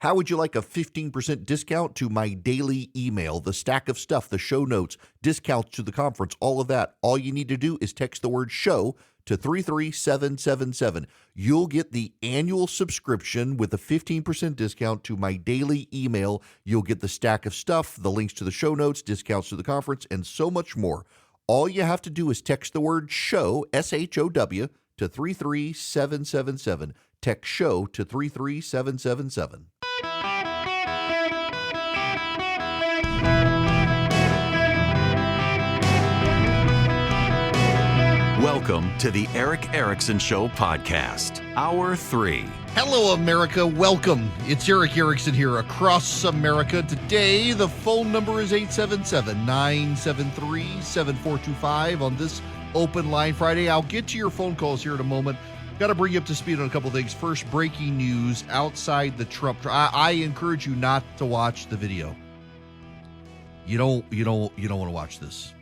How would you like a 15% discount to my daily email, the stack of stuff, the show notes, discounts to the conference, all of that? All you need to do is text the word show to 33777. You'll get the annual subscription with a 15% discount to my daily email. You'll get the stack of stuff, the links to the show notes, discounts to the conference, and so much more. All you have to do is text the word show, SHOW, to 33777. Text show to 33777. Welcome to the Eric Erickson Show podcast, Hour 3. Hello, America. Welcome. It's Eric Erickson here across America. Today, the phone number is 877-973-7425 on this Open Line Friday. I'll get to your phone calls here in a moment. Got to bring you up to speed on a couple of things. First, breaking news outside the Trump. I encourage you not to watch the video. You don't want to watch this.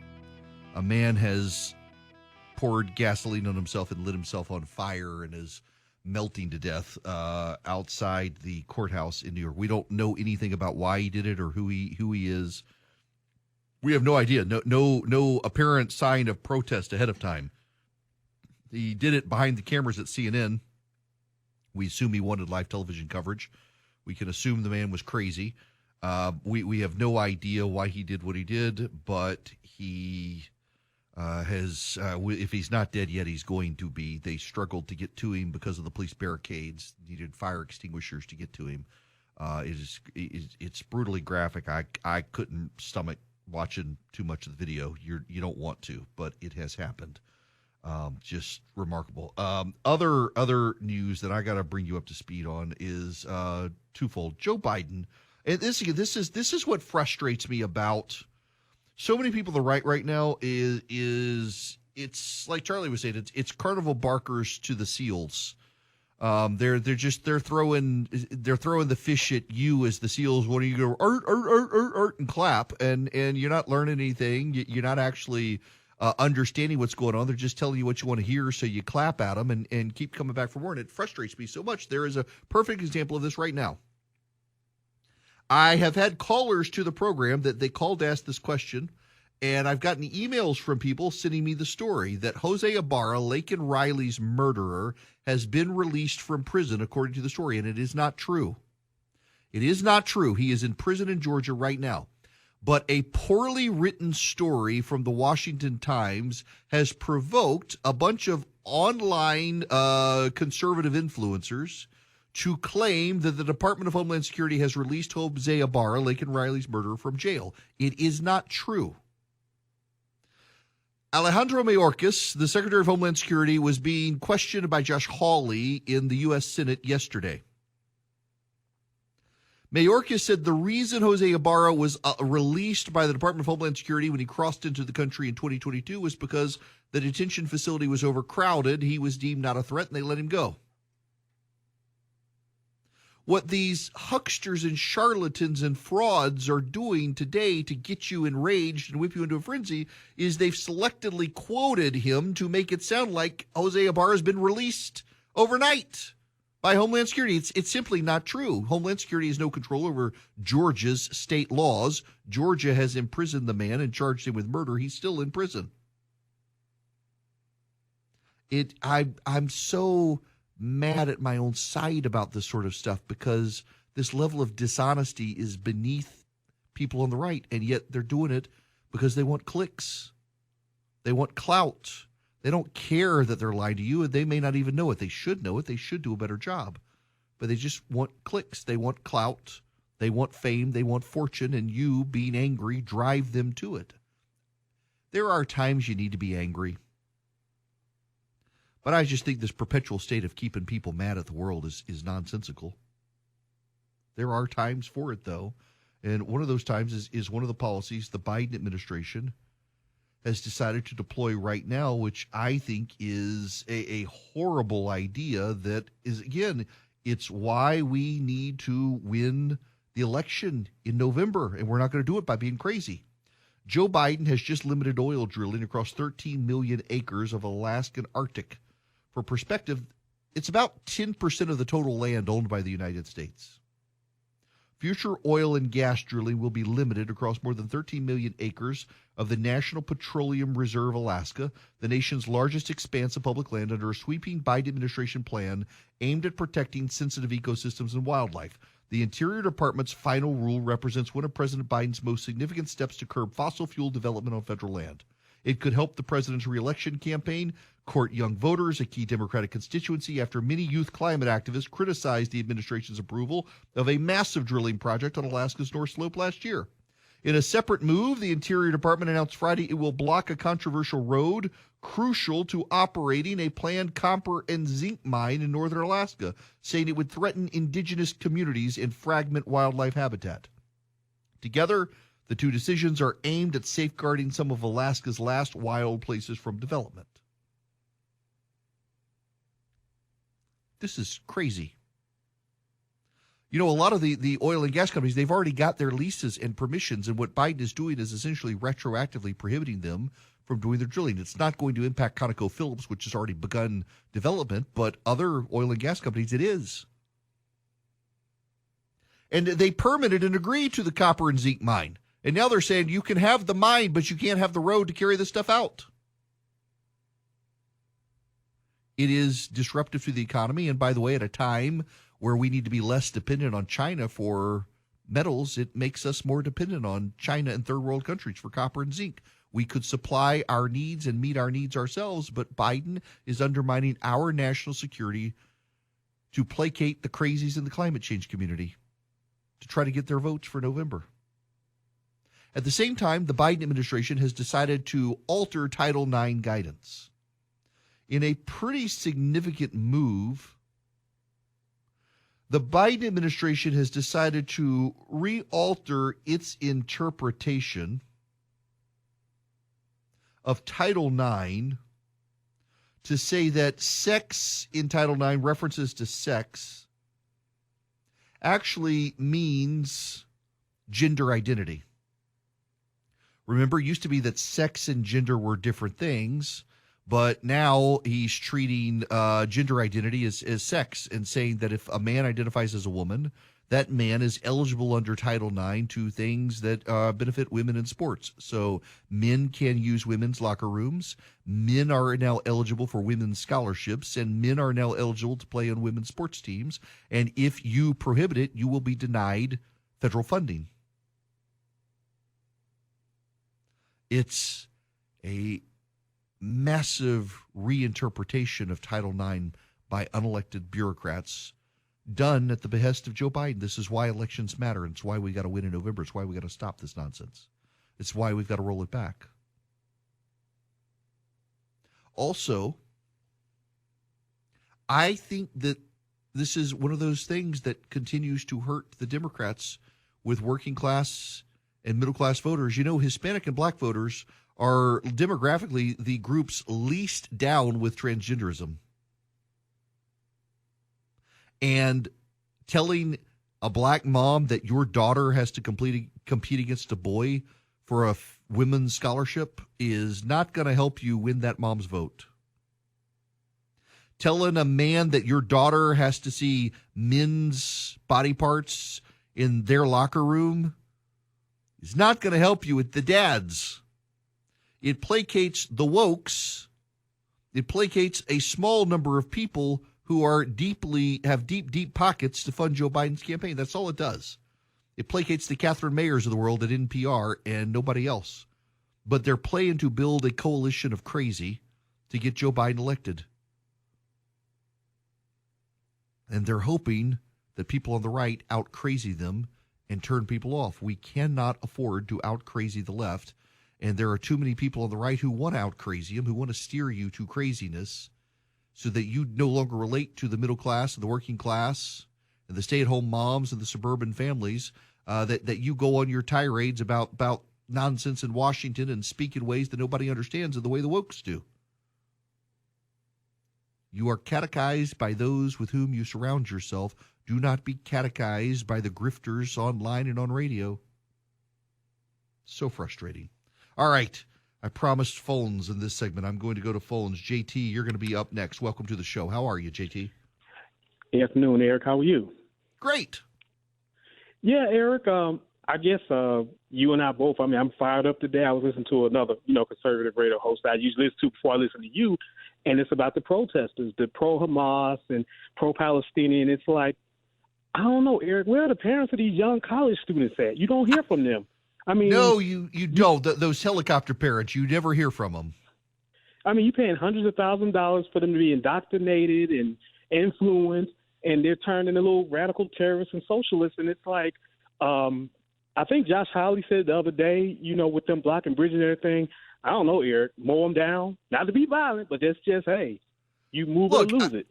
A man has poured gasoline on himself and lit himself on fire and is melting to death outside the courthouse in New York. We don't know anything about why he did it or who he is. We have no idea. No apparent sign of protest ahead of time. He did it behind the cameras at CNN. We assume he wanted live television coverage. We can assume the man was crazy. We have no idea why he did what he did, but he has, if he's not dead yet, he's going to be. They struggled to get to him because of the police barricades, needed fire extinguishers to get to him. It's brutally graphic. I couldn't stomach watching too much of the video. You don't want to, but it has happened. Just remarkable. Other news that I got to bring you up to speed on is twofold. Joe Biden, and this is what frustrates me about so many people on the right now is it's like Charlie was saying, it's carnival barkers to the seals. They're throwing the fish at you as the seals when you go art and clap and you're not learning anything. You're not actually understanding what's going on. They're just telling you what you want to hear, so you clap at them and keep coming back for more. And it frustrates me so much. There is a perfect example of this right now. I have had callers to the program that they called to ask this question, and I've gotten emails from people sending me the story that Jose Ibarra, Laken Riley's murderer, has been released from prison, according to the story, and it is not true. It is not true. He is in prison in Georgia right now. But a poorly written story from the Washington Times has provoked a bunch of online conservative influencers to claim that the Department of Homeland Security has released Jose Ibarra, Laken Riley's murderer, from jail. It is not true. Alejandro Mayorkas, the Secretary of Homeland Security, was being questioned by Josh Hawley in the U.S. Senate yesterday. Mayorkas said the reason Jose Ibarra was released by the Department of Homeland Security when he crossed into the country in 2022 was because the detention facility was overcrowded. He was deemed not a threat, and they let him go. What these hucksters and charlatans and frauds are doing today to get you enraged and whip you into a frenzy is they've selectively quoted him to make it sound like Jose Ibarra has been released overnight by Homeland Security. It's simply not true. Homeland Security has no control over Georgia's state laws. Georgia has imprisoned the man and charged him with murder. He's still in prison. I'm so mad at my own side about this sort of stuff because this level of dishonesty is beneath people on the right, and yet they're doing it because they want clicks. They want clout. They don't care that they're lying to you, and they may not even know it. They should know it. They should do a better job. But they just want clicks. They want clout. They want fame. They want fortune, and you, being angry, drive them to it. There are times you need to be angry. But I just think this perpetual state of keeping people mad at the world is nonsensical. There are times for it, though. And one of those times is one of the policies the Biden administration has decided to deploy right now, which I think is a horrible idea that is, again, it's why we need to win the election in November, and we're not going to do it by being crazy. Joe Biden has just limited oil drilling across 13 million acres of Alaskan Arctic. For perspective, it's about 10% of the total land owned by the United States. Future oil and gas drilling will be limited across more than 13 million acres of the National Petroleum Reserve, Alaska, the nation's largest expanse of public land under a sweeping Biden administration plan aimed at protecting sensitive ecosystems and wildlife. The Interior Department's final rule represents one of President Biden's most significant steps to curb fossil fuel development on federal land. It could help the president's reelection campaign, court young voters, a key Democratic constituency, after many youth climate activists criticized the administration's approval of a massive drilling project on Alaska's North Slope last year. In a separate move, the Interior Department announced Friday it will block a controversial road crucial to operating a planned copper and zinc mine in northern Alaska, saying it would threaten indigenous communities and fragment wildlife habitat. Together, the two decisions are aimed at safeguarding some of Alaska's last wild places from development. This is crazy. You know, a lot of the oil and gas companies, they've already got their leases and permissions, and what Biden is doing is essentially retroactively prohibiting them from doing their drilling. It's not going to impact ConocoPhillips, which has already begun development, but other oil and gas companies, it is. And they permitted and agreed to the copper and zinc mine. And now they're saying you can have the mine, but you can't have the road to carry this stuff out. It is disruptive to the economy. And by the way, at a time where we need to be less dependent on China for metals, it makes us more dependent on China and third world countries for copper and zinc. We could supply our needs and meet our needs ourselves, but Biden is undermining our national security to placate the crazies in the climate change community, to try to get their votes for November. At the same time, the Biden administration has decided to alter Title IX guidance. In a pretty significant move, the Biden administration has decided to re-alter its interpretation of Title IX to say that sex in Title IX, references to sex, actually means gender identity. Remember, it used to be that sex and gender were different things, but now he's treating gender identity as sex and saying that if a man identifies as a woman, that man is eligible under Title IX to things that benefit women in sports. So men can use women's locker rooms. Men are now eligible for women's scholarships, and men are now eligible to play on women's sports teams. And if you prohibit it, you will be denied federal funding. It's a massive reinterpretation of Title IX by unelected bureaucrats done at the behest of Joe Biden. This is why elections matter. It's why we got to win in November. It's why we got to stop this nonsense. It's why we've got to roll it back. Also, I think that this is one of those things that continues to hurt the Democrats with working class and middle class voters. You know, Hispanic and black voters are demographically the groups least down with transgenderism. And telling a black mom that your daughter has to compete against a boy for a women's scholarship is not going to help you win that mom's vote. Telling a man that your daughter has to see men's body parts in their locker room is not going to help you with the dads. It placates the wokes. It placates a small number of people who are have deep pockets to fund Joe Biden's campaign. That's all it does. It placates the Catherine Mayers of the world at NPR and nobody else. But they're playing to build a coalition of crazy to get Joe Biden elected. And they're hoping that people on the right out-crazy them and turn people off. We cannot afford to out-crazy the left. And there are too many people on the right who want to out-crazy them, who want to steer you to craziness so that you no longer relate to the middle class and the working class and the stay-at-home moms and the suburban families, that you go on your tirades about nonsense in Washington and speak in ways that nobody understands in the way the wokes do. You are catechized by those with whom you surround yourself. Do not be catechized by the grifters online and on radio. So frustrating. All right. I promised phones in this segment. I'm going to go to phones. JT, you're going to be up next. Welcome to the show. How are you, JT? Good afternoon, Eric. How are you? Great. Yeah, Eric. I guess you and I both. I mean, I'm fired up today. I was listening to another, conservative radio host I usually listen to before I listen to you, and it's about the protesters, the pro-Hamas and pro-Palestinian. It's like, I don't know, Eric. Where are the parents of these young college students at? You don't hear from them. I mean, no, you don't. Those helicopter parents, you never hear from them. I mean, you're paying hundreds of thousands of dollars for them to be indoctrinated and influenced, and they're turned into little radical terrorists and socialists. And it's like, I think Josh Hawley said the other day, with them blocking bridges and everything, I don't know, Eric, mow them down. Not to be violent, but that's just, hey, you move it or lose it.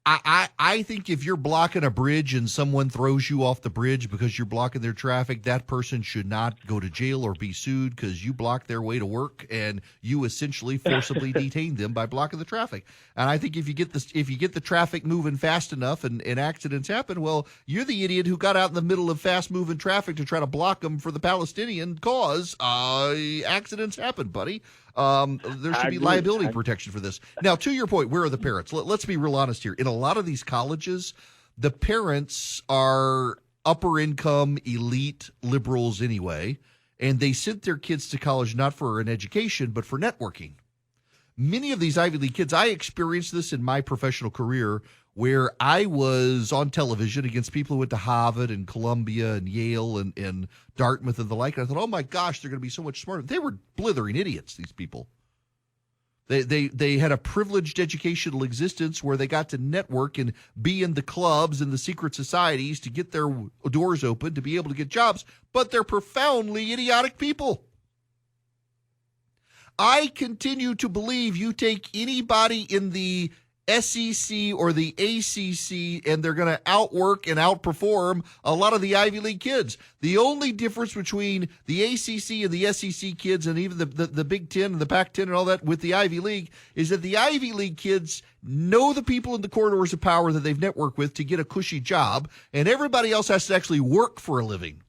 I think if you're blocking a bridge and someone throws you off the bridge because you're blocking their traffic, that person should not go to jail or be sued because you blocked their way to work and you essentially forcibly detained them by blocking the traffic. And I think if you get the traffic moving fast enough and accidents happen, well, you're the idiot who got out in the middle of fast moving traffic to try to block them for the Palestinian cause. Accidents happen, buddy. There should be liability protection for this. Now, to your point, where are the parents? Let's be real honest here. In a lot of these colleges, the parents are upper income, elite liberals anyway, and they sent their kids to college not for an education, but for networking. Many of these Ivy League kids, I experienced this in my professional career where I was on television against people who went to Harvard and Columbia and Yale and Dartmouth and the like. And I thought, oh my gosh, they're going to be so much smarter. They were blithering idiots, these people. They had a privileged educational existence where they got to network and be in the clubs and the secret societies to get their doors open, to be able to get jobs, but they're profoundly idiotic people. I continue to believe you take anybody in the SEC or the ACC, and they're going to outwork and outperform a lot of the Ivy League kids. The only difference between the ACC and the SEC kids and even the Big Ten and the Pac-10 and all that with the Ivy League is that the Ivy League kids know the people in the corridors of power that they've networked with to get a cushy job, and everybody else has to actually work for a living.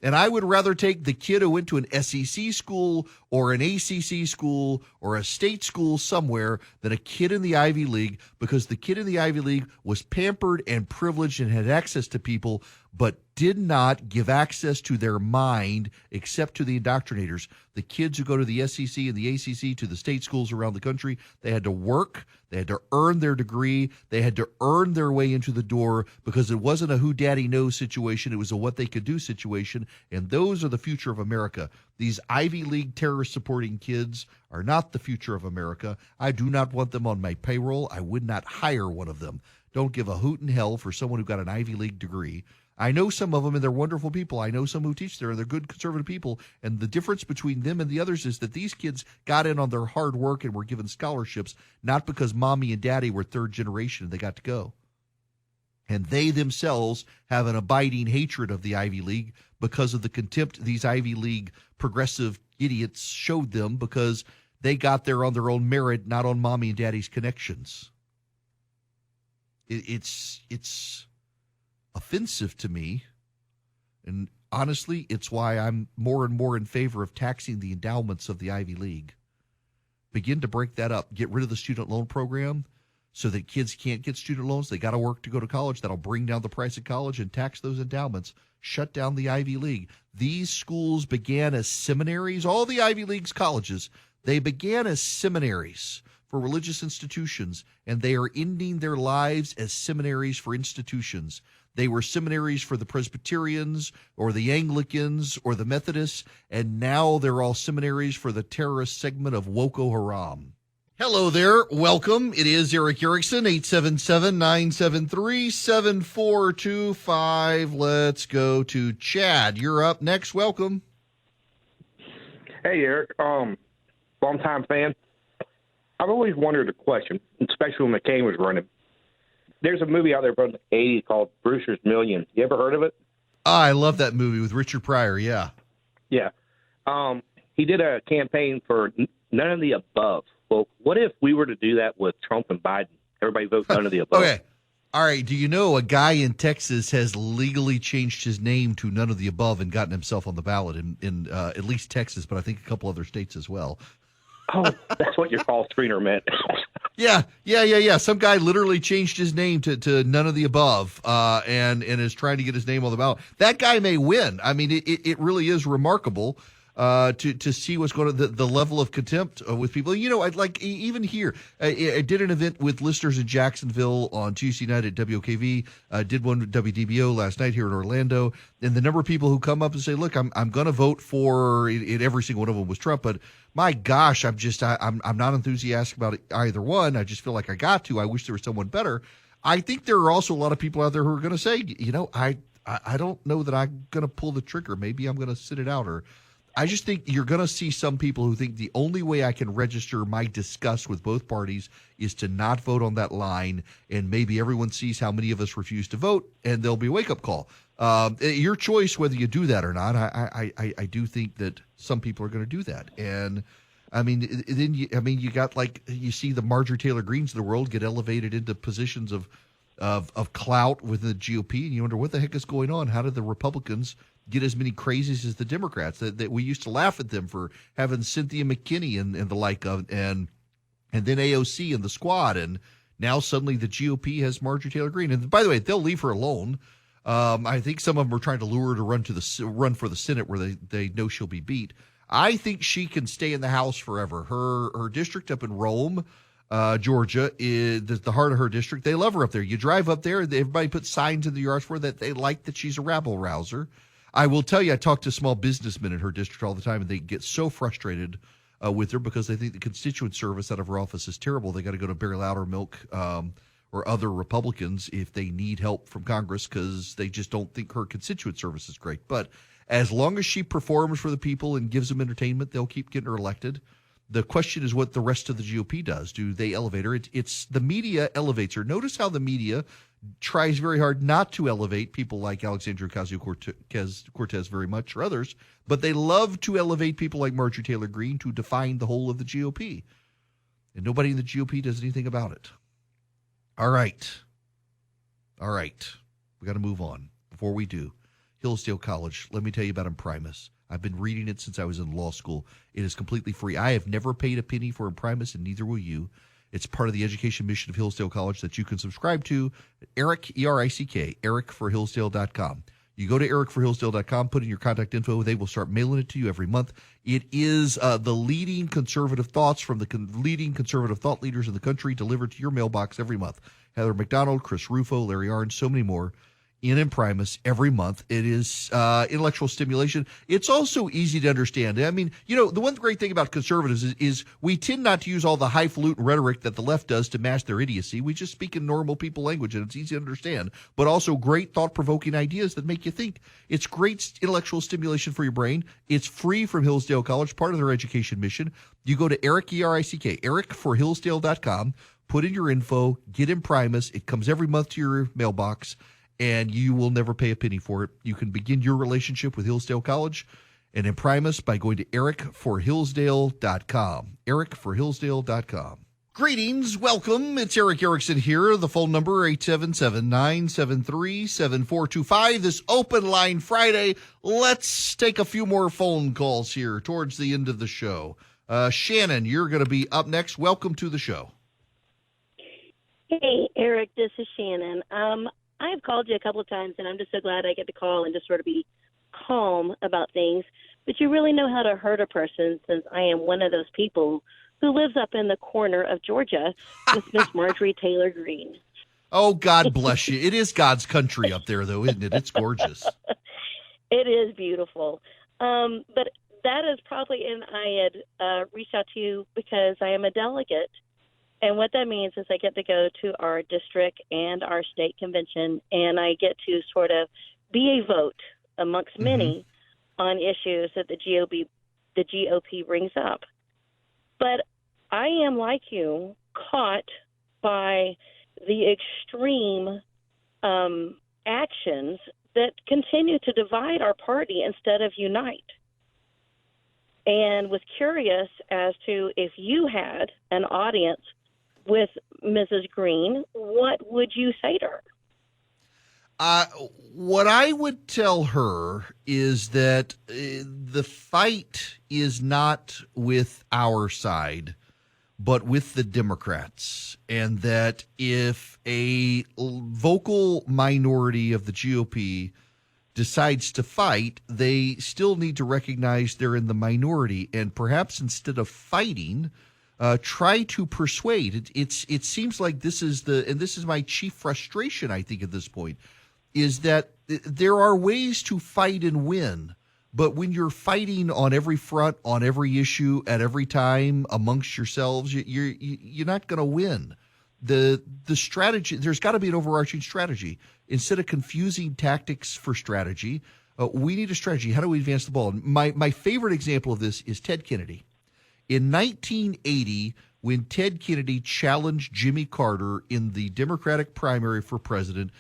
And I would rather take the kid who went to an SEC school or an ACC school or a state school somewhere than a kid in the Ivy League, because the kid in the Ivy League was pampered and privileged and had access to people, but did not give access to their mind except to the indoctrinators. The kids who go to the SEC and the ACC, to the state schools around the country, they had to work, they had to earn their degree, they had to earn their way into the door, because it wasn't a who daddy knows situation, it was a what they could do situation, and those are the future of America. These Ivy League terrorist supporting kids are not the future of America. I do not want them on my payroll. I would not hire one of them. Don't give a hoot in hell for someone who got an Ivy League degree. I know some of them, and they're wonderful people. I know some who teach there, and they're good conservative people. And the difference between them and the others is that these kids got in on their hard work and were given scholarships, not because mommy and daddy were third generation and they got to go. And they themselves have an abiding hatred of the Ivy League because of the contempt these Ivy League progressive idiots showed them, because they got there on their own merit, not on mommy and daddy's connections. It's offensive to me, and honestly, it's why I'm more and more in favor of taxing the endowments of the Ivy League. Begin to break that up. Get rid of the student loan program so that kids can't get student loans. They got to work to go to college. That'll bring down the price of college, and tax those endowments. Shut down the Ivy League. These schools began as seminaries. All the Ivy League's colleges, they began as seminaries for religious institutions, and they are ending their lives as seminaries for institutions. They were seminaries for the Presbyterians or the Anglicans or the Methodists, and now they're all seminaries for the terrorist segment of Boko Haram. Hello there. Welcome. It is Eric Erickson, 877-973-7425. Let's go to Chad. You're up next. Welcome. Hey, Eric. Long-time fan. I've always wondered a question, especially when McCain was running. There's a movie out there from the 80s called Brewster's Million. You ever heard of it? I love that movie with Richard Pryor, yeah. Yeah. He did a campaign for none of the above. Well, what if we were to do that with Trump and Biden? Everybody vote none of the above. Okay. All right. Do you know a guy in Texas has legally changed his name to none of the above and gotten himself on the ballot in at least Texas, but I think a couple other states as well? Oh, that's what your call screener meant. Yeah. Some guy literally changed his name to none of the above, and is trying to get his name on the ballot. That guy may win. I mean, it really is remarkable to see what's going on, the level of contempt with people. You know, I'd like even here. I did an event with listeners in Jacksonville on Tuesday night at WOKV. Did one with WDBO last night here in Orlando, and the number of people who come up and say, "Look, I'm going to vote for," every single one of them was Trump, but my gosh, I'm not enthusiastic about either one. I just feel like I got to. I wish there was someone better. I think there are also a lot of people out there who are going to say, you know, I don't know that I'm going to pull the trigger. Maybe I'm going to sit it out. Or I just think you're going to see some people who think the only way I can register my disgust with both parties is to not vote on that line. And maybe everyone sees how many of us refuse to vote, and there'll be a wake-up call. Your choice whether you do that or not. I do think that some people are going to do that. And I mean, then you got, like, you see the Marjorie Taylor Greenes of the world get elevated into positions of clout within the GOP, and you wonder what the heck is going on. How did the Republicans get as many crazies as the Democrats? That we used to laugh at them for having Cynthia McKinney and the like of, and then AOC and the squad, and now suddenly the GOP has Marjorie Taylor Greene. And by the way, they'll leave her alone. I think some of them are trying to lure her to run for the Senate, where they know she'll be beat. I think she can stay in the House forever. Her district up in Rome, Georgia, is the heart of her district. They love her up there. You drive up there, everybody puts signs in the yards for her that they like that she's a rabble rouser. I will tell you, I talk to small businessmen in her district all the time, and they get so frustrated with her because they think the constituent service out of her office is terrible. They got to go to Barry Loudermilk or other Republicans if they need help from Congress, because they just don't think her constituent service is great. But as long as she performs for the people and gives them entertainment, they'll keep getting her elected. The question is what the rest of the GOP does. Do they elevate her? It's the media elevates her. Notice how the media tries very hard not to elevate people like Alexandria Ocasio-Cortez very much, or others, but they love to elevate people like Marjorie Taylor Greene to define the whole of the GOP. And nobody in the GOP does anything about it. All right. We got to move on. Before we do, Hillsdale College, let me tell you about Imprimis. I've been reading it since I was in law school. It is completely free. I have never paid a penny for Imprimis, and neither will you. It's part of the education mission of Hillsdale College that you can subscribe to. Eric, E-R-I-C-K, ericforhillsdale.com. You go to ericforhillsdale.com, put in your contact info. They will start mailing it to you every month. It is the leading conservative thoughts from the leading conservative thought leaders in the country delivered to your mailbox every month. Heather McDonald, Chris Rufo, Larry Arnn, so many more in Imprimis every month. It is intellectual stimulation. It's also easy to understand. I mean, you know, the one great thing about conservatives is we tend not to use all the highfalutin rhetoric that the left does to mask their idiocy. We just speak in normal people language, and it's easy to understand, but also great thought-provoking ideas that make you think. It's great intellectual stimulation for your brain. It's free from Hillsdale College, part of their education mission. You go to Eric, E-R-I-C-K, ericforhillsdale.com, put in your info, get Imprimis. It comes every month to your mailbox, and you will never pay a penny for it. You can begin your relationship with Hillsdale College and Imprimis by going to ericforhillsdale.com. ericforhillsdale.com. Greetings. Welcome. It's Eric Erickson here. The phone number, 877-973-7425. This Open Line Friday. Let's take a few more phone calls here towards the end of the show. Shannon, you're going to be up next. Welcome to the show. Hey, Eric, this is Shannon. I've called you a couple of times, and I'm just so glad I get to call and just sort of be calm about things. But you really know how to hurt a person, since I am one of those people who lives up in the corner of Georgia with Miss Marjorie Taylor Greene. Oh, God bless you. It is God's country up there, though, isn't it? It's gorgeous. It is beautiful. But that is probably, and I had reached out to you because I am a delegate. And what that means is I get to go to our district and our state convention, and I get to sort of be a vote amongst many on issues that the GOP brings up. But I am, like you, caught by the extreme actions that continue to divide our party instead of unite. And was curious as to if you had an audience with Mrs. Greene, what would you say to her? What I would tell her is that the fight is not with our side, but with the Democrats, and that if a vocal minority of the GOP decides to fight, they still need to recognize they're in the minority, and perhaps instead of fighting, try to persuade. It seems like this is my chief frustration, I think, at this point, is that there are ways to fight and win. But when you're fighting on every front, on every issue, at every time amongst yourselves, you're not going to win. The strategy, there's got to be an overarching strategy. Instead of confusing tactics for strategy, we need a strategy. How do we advance the ball? My favorite example of this is Ted Kennedy. In 1980, when Ted Kennedy challenged Jimmy Carter in the Democratic primary for president,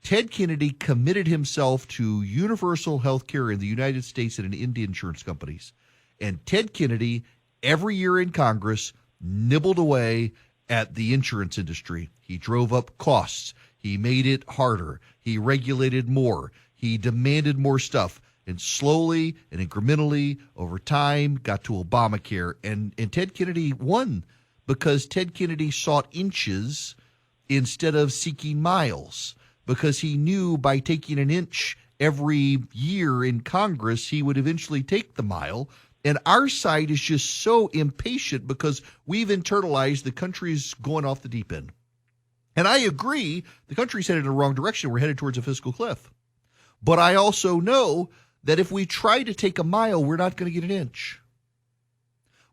Ted Kennedy committed himself to universal health care in the United States and in the insurance companies. And Ted Kennedy, every year in Congress, nibbled away at the insurance industry. He drove up costs. He made it harder. He regulated more. He demanded more stuff. And slowly and incrementally over time got to Obamacare. And Ted Kennedy won because Ted Kennedy sought inches instead of seeking miles, because he knew by taking an inch every year in Congress, he would eventually take the mile. And our side is just so impatient because we've internalized the country's going off the deep end. And I agree, the country's headed in the wrong direction. We're headed towards a fiscal cliff. But I also know that if we try to take a mile, we're not going to get an inch.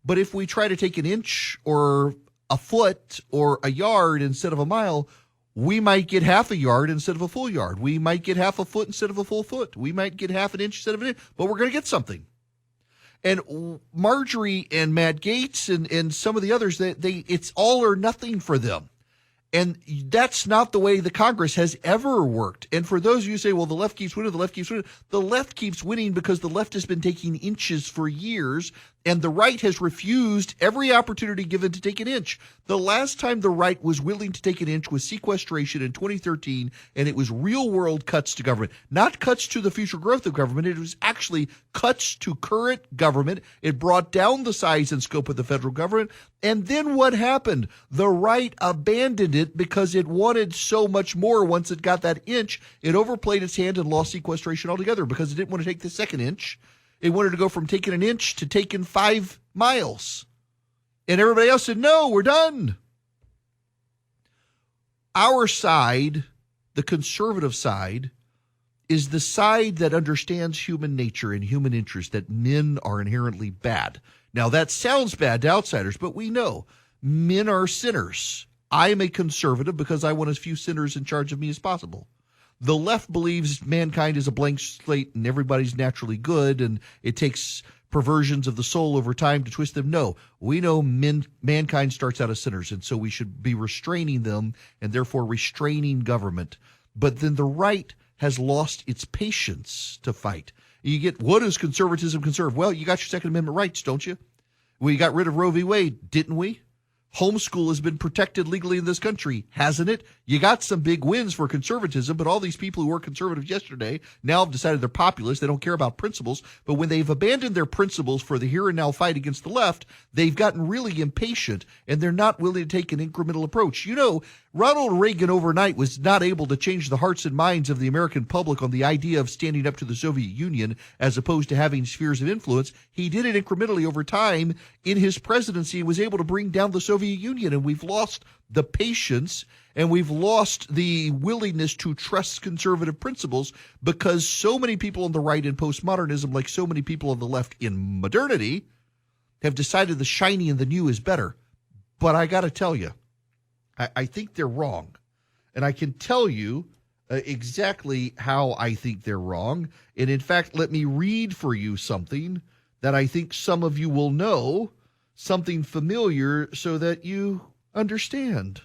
But if we try to take an inch or a foot or a yard instead of a mile, we might get half a yard instead of a full yard. We might get half a foot instead of a full foot. We might get half an inch instead of an inch, but we're going to get something. And Marjorie and Matt Gaetz and some of the others, it's all or nothing for them. And that's not the way the Congress has ever worked. And for those of you who say, well, the left keeps winning, the left keeps winning because the left has been taking inches for years, and the right has refused every opportunity given to take an inch. The last time the right was willing to take an inch was sequestration in 2013, and it was real-world cuts to government. Not cuts to the future growth of government. It was actually cuts to current government. It brought down the size and scope of the federal government. And then what happened? The right abandoned it because it wanted so much more once it got that inch. It overplayed its hand and lost sequestration altogether because it didn't want to take the second inch. It wanted to go from taking an inch to taking 5 miles. And everybody else said, no, we're done. Our side, the conservative side, is the side that understands human nature and human interest, that men are inherently bad. Now, that sounds bad to outsiders, but we know men are sinners. I am a conservative because I want as few sinners in charge of me as possible. The left believes mankind is a blank slate and everybody's naturally good, and it takes perversions of the soul over time to twist them. No, we know mankind starts out as sinners, and so we should be restraining them and therefore restraining government. But then the right has lost its patience to fight. You get, what does conservatism conserve? Well, you got your Second Amendment rights, don't you? We got rid of Roe v. Wade, didn't we? Homeschool has been protected legally in this country, hasn't it? You got some big wins for conservatism, but all these people who were conservative yesterday now have decided they're populist. They don't care about principles. But when they've abandoned their principles for the here and now fight against the left, they've gotten really impatient, and they're not willing to take an incremental approach. You know, Ronald Reagan overnight was not able to change the hearts and minds of the American public on the idea of standing up to the Soviet Union as opposed to having spheres of influence. He did it incrementally over time in his presidency and was able to bring down the Soviet Union. And we've lost the patience and we've lost the willingness to trust conservative principles because so many people on the right in postmodernism, like so many people on the left in modernity, have decided the shiny and the new is better. But I got to tell you, I think they're wrong. And I can tell you exactly how I think they're wrong. And in fact, let me read for you something that I think some of you will know, something familiar so that you understand.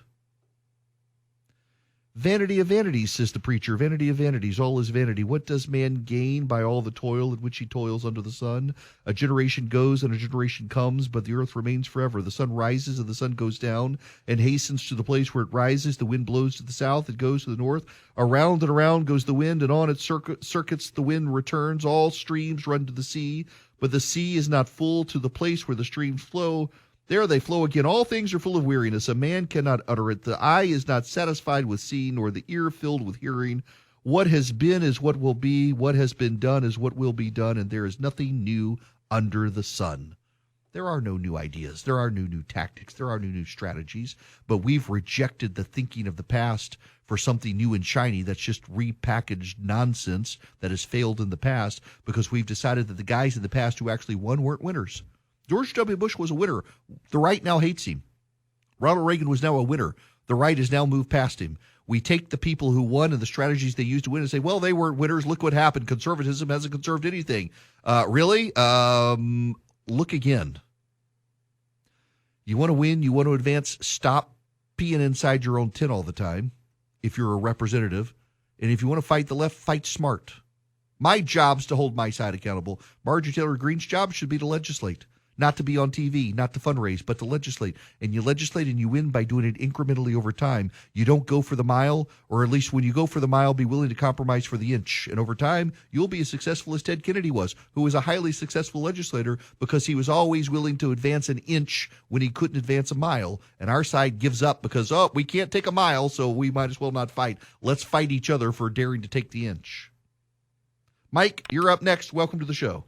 Vanity of vanities, says the preacher. Vanity of vanities, all is vanity. What does man gain by all the toil in which he toils under the sun? A generation goes and a generation comes, but the earth remains forever. The sun rises and the sun goes down and hastens to the place where it rises. The wind blows to the south, it goes to the north. Around and around goes the wind, and on its circuits the wind returns. All streams run to the sea, but the sea is not full to the place where the streams flow. There they flow again. All things are full of weariness. A man cannot utter it. The eye is not satisfied with seeing, nor the ear filled with hearing. What has been is what will be. What has been done is what will be done. And there is nothing new under the sun. There are no new ideas. There are no new tactics. There are no new strategies. But we've rejected the thinking of the past for something new and shiny that's just repackaged nonsense that has failed in the past because we've decided that the guys in the past who actually won weren't winners. George W. Bush was a winner. The right now hates him. Ronald Reagan was now a winner. The right has now moved past him. We take the people who won and the strategies they used to win and say, well, they weren't winners. Look what happened. Conservatism hasn't conserved anything. Really? Look again. You want to win? You want to advance? Stop peeing inside your own tent all the time if you're a representative. And if you want to fight the left, fight smart. My job's to hold my side accountable. Marjorie Taylor Greene's job should be to legislate. Not to be on TV, not to fundraise, but to legislate. And you legislate and you win by doing it incrementally over time. You don't go for the mile, or at least when you go for the mile, be willing to compromise for the inch. And over time, you'll be as successful as Ted Kennedy was, who was a highly successful legislator because he was always willing to advance an inch when he couldn't advance a mile. And our side gives up because, we can't take a mile, so we might as well not fight. Let's fight each other for daring to take the inch. Mike, you're up next. Welcome to the show.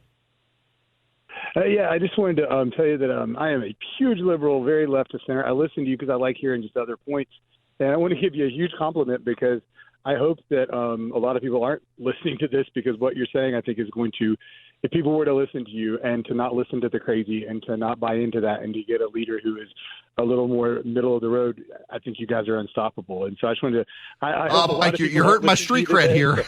I just wanted to tell you that I am a huge liberal, very left of center. I listen to you because I like hearing just other points. And I want to give you a huge compliment because I hope that a lot of people aren't listening to this because what you're saying, I think, is going to, if people were to listen to you and to not listen to the crazy and to not buy into that and to get a leader who is a little more middle of the road, I think you guys are unstoppable. And so I just wanted to Mike, you're hurting my street cred here.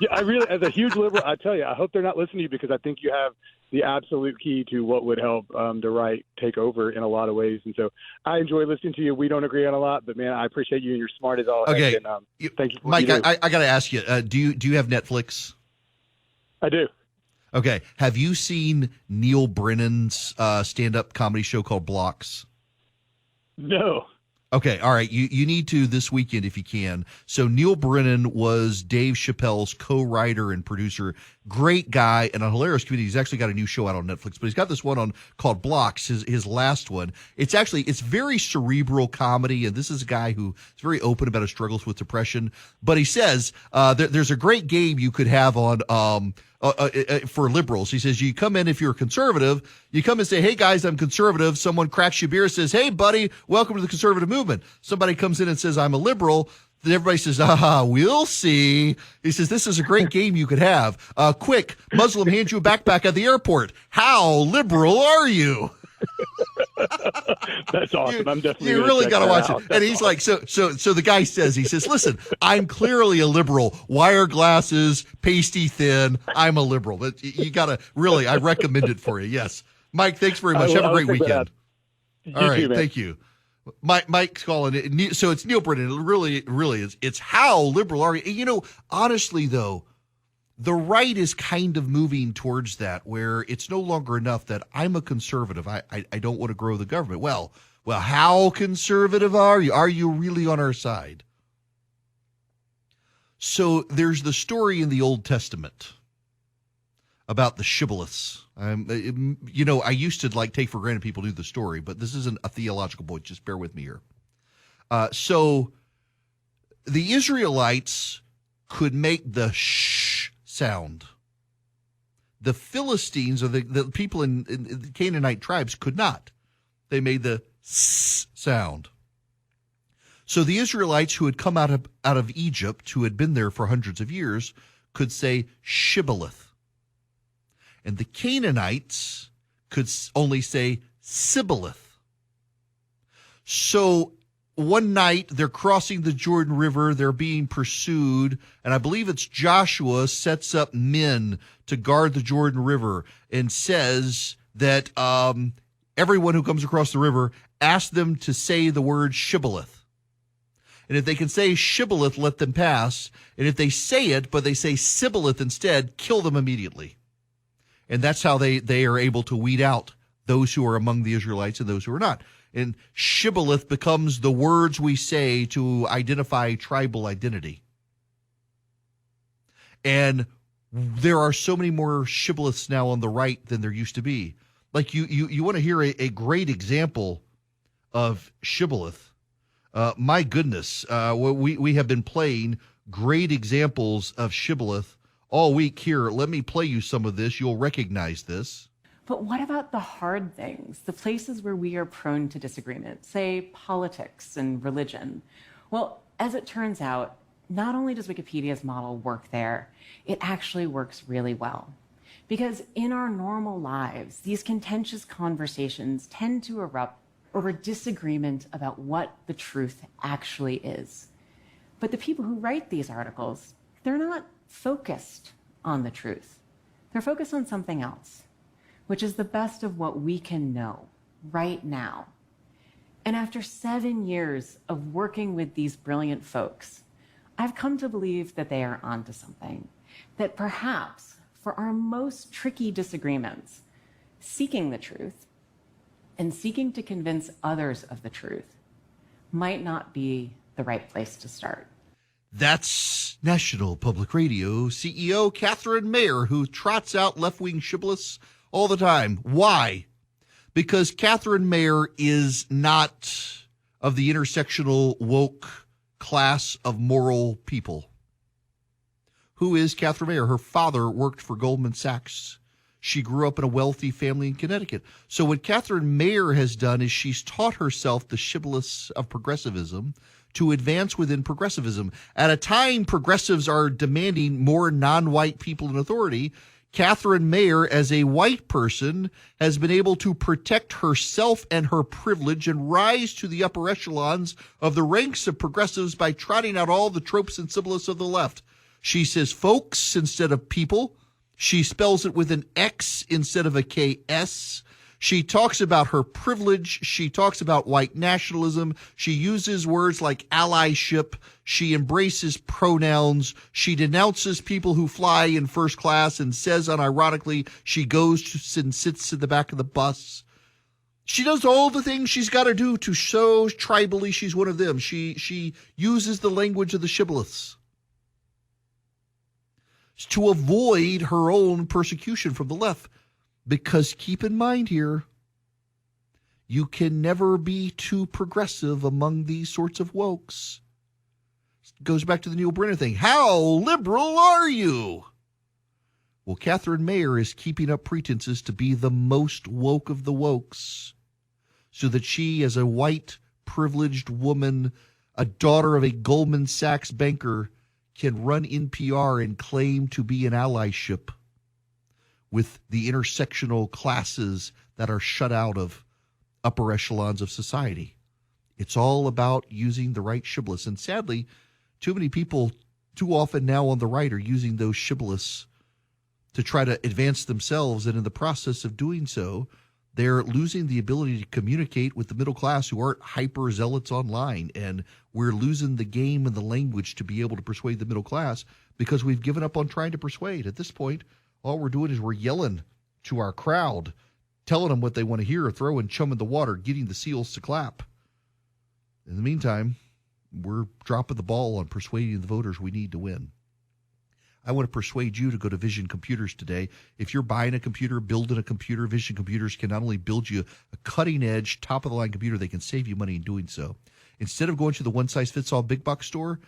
Yeah, I really, as a huge liberal, I tell you, I hope they're not listening to you because I think you have the absolute key to what would help the right take over in a lot of ways. And so I enjoy listening to you. We don't agree on a lot, but man, I appreciate you and you're smart as all. Okay. And, thank you. Mike, I got to ask you, do you have Netflix? I do. Okay. Have you seen Neil Brennan's stand-up comedy show called Blocks? No. Okay, all right. You need to this weekend if you can. So Neil Brennan was Dave Chappelle's co-writer and producer. Great guy and a hilarious comedian. He's actually got a new show out on Netflix, but he's got this one on called Blocks, his last one. It's very cerebral comedy, and this is a guy who is very open about his struggles with depression. But he says there's a great game you could have on for liberals. He says, you come in if you're a conservative, you come and say, hey guys, I'm conservative. Someone cracks you a beer, says, hey buddy, welcome to the conservative movement. Somebody comes in and says, I'm a liberal. Then everybody says, we'll see. He says, this is a great game you could have. Quick, Muslim hands you a backpack at the airport. How liberal are you? That's awesome. I'm definitely. You really got to watch it. And he's like, so the guy says, listen, I'm clearly a liberal. Wire glasses, pasty thin. I'm a liberal. But you got to really, I recommend it for you. Yes, Mike. Thanks very much. Have a great weekend. All right, thank you. Mike's calling it. So it's Neil Brennan. It really is. It's how liberal are you? You know, honestly though, the right is kind of moving towards that, where it's no longer enough that I'm a conservative. I don't want to grow the government. Well, how conservative are you? Are you really on our side? So there's the story in the Old Testament about the shibboleths. I used to take for granted people knew the story, but this isn't a theological point. Just bear with me here. So the Israelites could make the shh sound. The Philistines, or the people in the Canaanite tribes, could not. They made the s sound. So the Israelites who had come out of Egypt, who had been there for hundreds of years, could say shibboleth. And the Canaanites could only say sibboleth. So one night they're crossing the Jordan River, they're being pursued, and I believe it's Joshua sets up men to guard the Jordan River and says that everyone who comes across the river, ask them to say the word shibboleth. And if they can say shibboleth, let them pass. And if they say it, but they say sibboleth instead, kill them immediately. And that's how they are able to weed out those who are among the Israelites and those who are not. And shibboleth becomes the words we say to identify tribal identity. And there are so many more shibboleths now on the right than there used to be. Like you want to hear a great example of shibboleth. My goodness, we have been playing great examples of shibboleth all week here. Let me play you some of this. You'll recognize this. But what about the hard things, the places where we are prone to disagreement, say politics and religion? Well, as it turns out, not only does Wikipedia's model work there, it actually works really well. Because in our normal lives, these contentious conversations tend to erupt over disagreement about what the truth actually is. But the people who write these articles, they're not focused on the truth. They're focused on something else, which is the best of what we can know right now. And after 7 years of working with these brilliant folks, I've come to believe that they are onto something, that perhaps for our most tricky disagreements, seeking the truth and seeking to convince others of the truth might not be the right place to start. That's National Public Radio CEO Catherine Mayer, who trots out left-wing shibboleths all the time. Why? Because Catherine Mayer is not of the intersectional woke class of moral people. Who is Catherine Mayer? Her father worked for Goldman Sachs. She grew up in a wealthy family in Connecticut. So what Catherine Mayer has done is she's taught herself the shibboleths of progressivism to advance within progressivism. At a time progressives are demanding more non-white people in authority, Catherine Mayer, as a white person, has been able to protect herself and her privilege and rise to the upper echelons of the ranks of progressives by trotting out all the tropes and symbols of the left. She says folks instead of people. She spells it with an X instead of a KS. She talks about her privilege. She talks about white nationalism. She uses words like allyship. She embraces pronouns. She denounces people who fly in first class and says unironically she goes and sits in the back of the bus. She does all the things she's got to do to show tribally she's one of them. She uses the language of the shibboleths to avoid her own persecution from the left. Because keep in mind here, you can never be too progressive among these sorts of wokes. It goes back to the Neil Brennan thing. How liberal are you? Well, Catherine Mayer is keeping up pretenses to be the most woke of the wokes so that she, as a white, privileged woman, a daughter of a Goldman Sachs banker, can run NPR and claim to be an allyship with the intersectional classes that are shut out of upper echelons of society. It's all about using the right shibboleths. And sadly, too many people, too often now on the right, are using those shibboleths to try to advance themselves. And in the process of doing so, they're losing the ability to communicate with the middle class who aren't hyper zealots online. And we're losing the game and the language to be able to persuade the middle class because we've given up on trying to persuade. At this point, all we're doing is we're yelling to our crowd, telling them what they want to hear, throwing chum in the water, getting the seals to clap. In the meantime, we're dropping the ball on persuading the voters we need to win. I want to persuade you to go to Vision Computers today. If you're buying a computer, building a computer, Vision Computers can not only build you a cutting-edge, top-of-the-line computer, they can save you money in doing so. Instead of going to the one-size-fits-all big box store,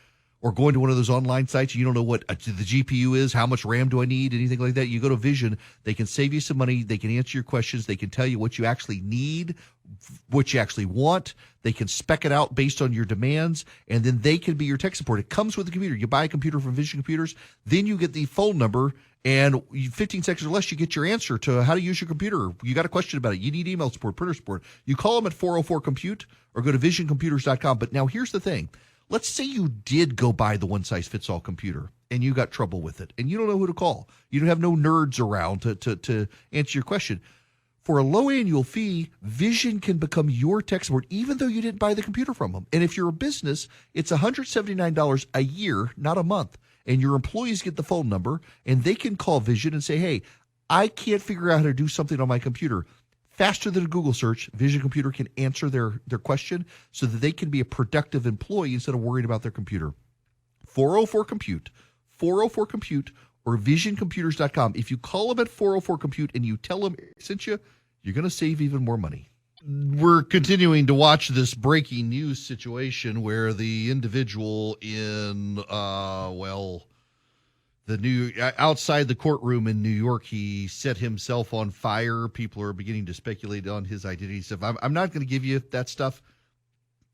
or going to one of those online sites, you don't know what the GPU is, how much RAM do I need, anything like that. You go to Vision, they can save you some money, they can answer your questions, they can tell you what you actually need, what you actually want. They can spec it out based on your demands, and then they can be your tech support. It comes with the computer. You buy a computer from Vision Computers, then you get the phone number, and 15 seconds or less, you get your answer to how to use your computer. You got a question about it. You need email support, printer support. You call them at 404-COMPUTE or go to visioncomputers.com. But now here's the thing. Let's say you did go buy the one-size-fits-all computer and you got trouble with it and you don't know who to call. You don't have no nerds around to answer your question. For a low annual fee, Vision can become your tech support even though you didn't buy the computer from them. And if you're a business, it's $179 a year, not a month. And your employees get the phone number and they can call Vision and say, hey, I can't figure out how to do something on my computer. Faster than a Google search, Vision Computer can answer their question so that they can be a productive employee instead of worrying about their computer. 404-COMPUTE, 404-COMPUTE, or visioncomputers.com. If you call them at 404-COMPUTE and you tell them I sent you, you're going to save even more money. We're continuing to watch this breaking news situation where the individual in, outside the courtroom in New York, he set himself on fire. People are beginning to speculate on his identity stuff. I'm not going to give you that stuff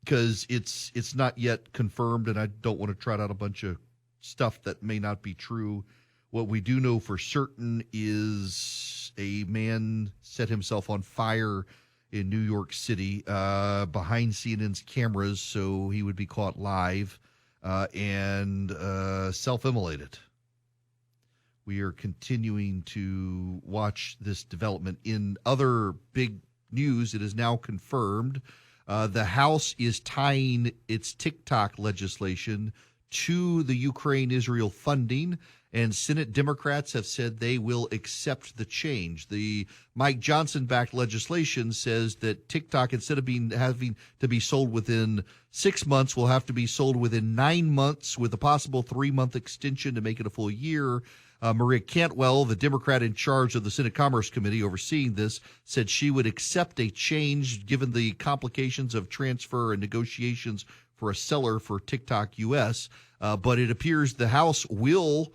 because it's not yet confirmed, and I don't want to trot out a bunch of stuff that may not be true. What we do know for certain is a man set himself on fire in New York City behind CNN's cameras so he would be caught live and self-immolated. We are continuing to watch this development. In other big news, it is now confirmed the House is tying its TikTok legislation to the Ukraine-Israel funding, and Senate Democrats have said they will accept the change. The Mike Johnson-backed legislation says that TikTok, instead of having to be sold within 6 months, will have to be sold within 9 months with a possible 3-month extension to make it a full year. Maria Cantwell, the Democrat in charge of the Senate Commerce Committee overseeing this, said she would accept a change given the complications of transfer and negotiations for a seller for TikTok US. But it appears the House will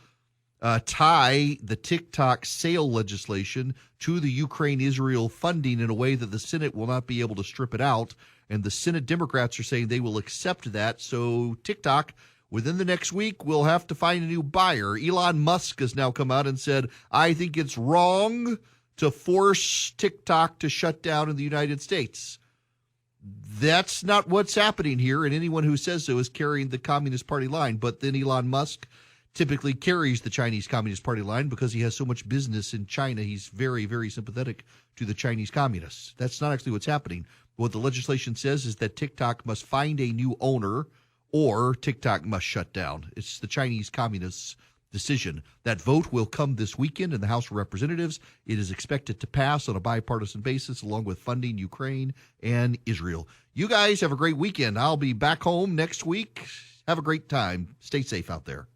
tie the TikTok sale legislation to the Ukraine-Israel funding in a way that the Senate will not be able to strip it out. And the Senate Democrats are saying they will accept that. So TikTok, within the next week, will have to find a new buyer. Elon Musk has now come out and said, I think it's wrong to force TikTok to shut down in the United States. That's not what's happening here, and anyone who says so is carrying the Communist Party line. But then Elon Musk typically carries the Chinese Communist Party line because he has so much business in China. He's very, very sympathetic to the Chinese communists. That's not actually what's happening. What the legislation says is that TikTok must find a new owner or TikTok must shut down. It's the Chinese communists' decision. That vote will come this weekend in the House of Representatives. It is expected to pass on a bipartisan basis along with funding Ukraine and Israel. You guys have a great weekend. I'll be back home next week. Have a great time. Stay safe out there.